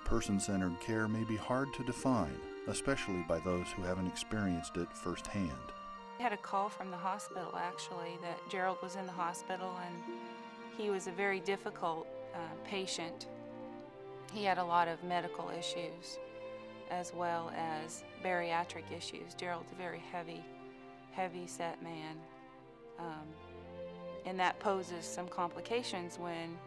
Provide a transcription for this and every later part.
Person-centered care may be hard to define, especially by those who haven't experienced it firsthand. I had a call from the hospital, actually, that Gerald was in the hospital and he was a very difficult patient. He had a lot of medical issues as well as bariatric issues. Gerald's a very heavy-set man. And that poses some complications when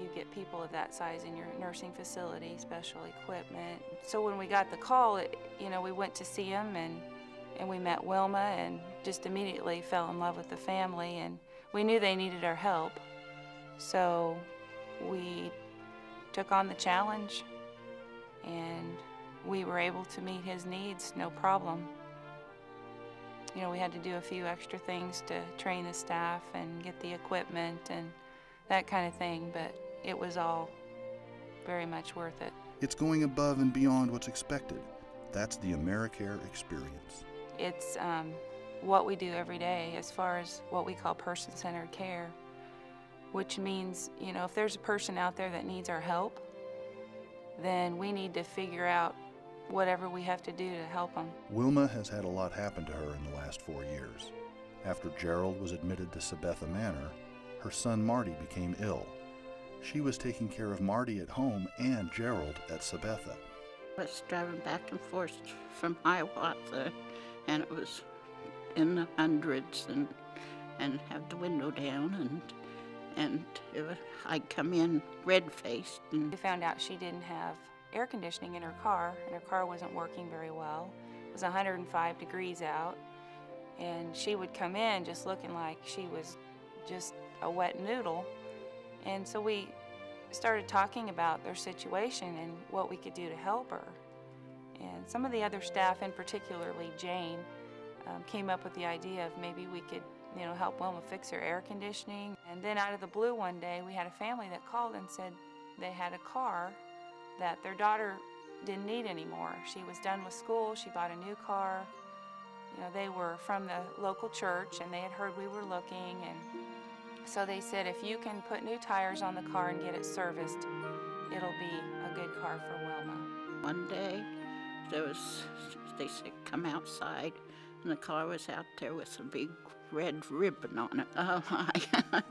you get people of that size in your nursing facility, special equipment. So when we got the call, we went to see him and we met Wilma and just immediately fell in love with the family, and we knew they needed our help. So we took on the challenge and we were able to meet his needs, no problem. We had to do a few extra things to train the staff and get the equipment and that kind of thing, but it was all very much worth it. It's going above and beyond what's expected. That's the Americare experience. It's what we do every day as far as what we call person-centered care, which means, if there's a person out there that needs our help, then we need to figure out whatever we have to do to help them. Wilma has had a lot happen to her in the last 4 years. After Gerald was admitted to Sabetha Manor, her son Marty became ill. She was taking care of Marty at home and Gerald at Sabetha. I was driving back and forth from Hiawatha, and it was in the hundreds, and have the window down, and I'd come in red-faced. We found out she didn't have air conditioning in her car, and her car wasn't working very well. It was 105 degrees out, and she would come in just looking like she was just a wet noodle. And so we started talking about their situation and what we could do to help her. And some of the other staff, and particularly Jane, came up with the idea of maybe we could help Wilma fix her air conditioning. And then out of the blue one day, we had a family that called and said they had a car that their daughter didn't need anymore. She was done with school, she bought a new car. They were from the local church and they had heard we were looking, and so they said, if you can put new tires on the car and get it serviced, it'll be a good car for Wilma. One day, they said, come outside, and the car was out there with a big red ribbon on it. Oh my,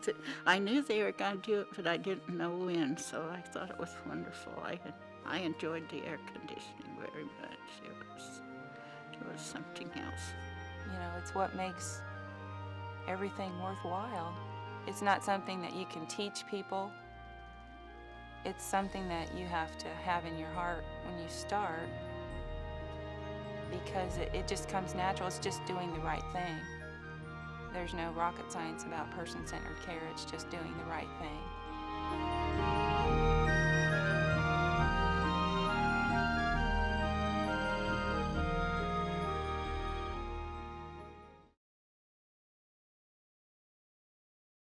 I knew they were going to do it, but I didn't know when, so I thought it was wonderful. I enjoyed the air conditioning very much. It was something else. It's what makes everything worthwhile. It's not something that you can teach people. It's something that you have to have in your heart when you start, because it just comes natural. It's just doing the right thing. There's no rocket science about person-centered care. It's just doing the right thing.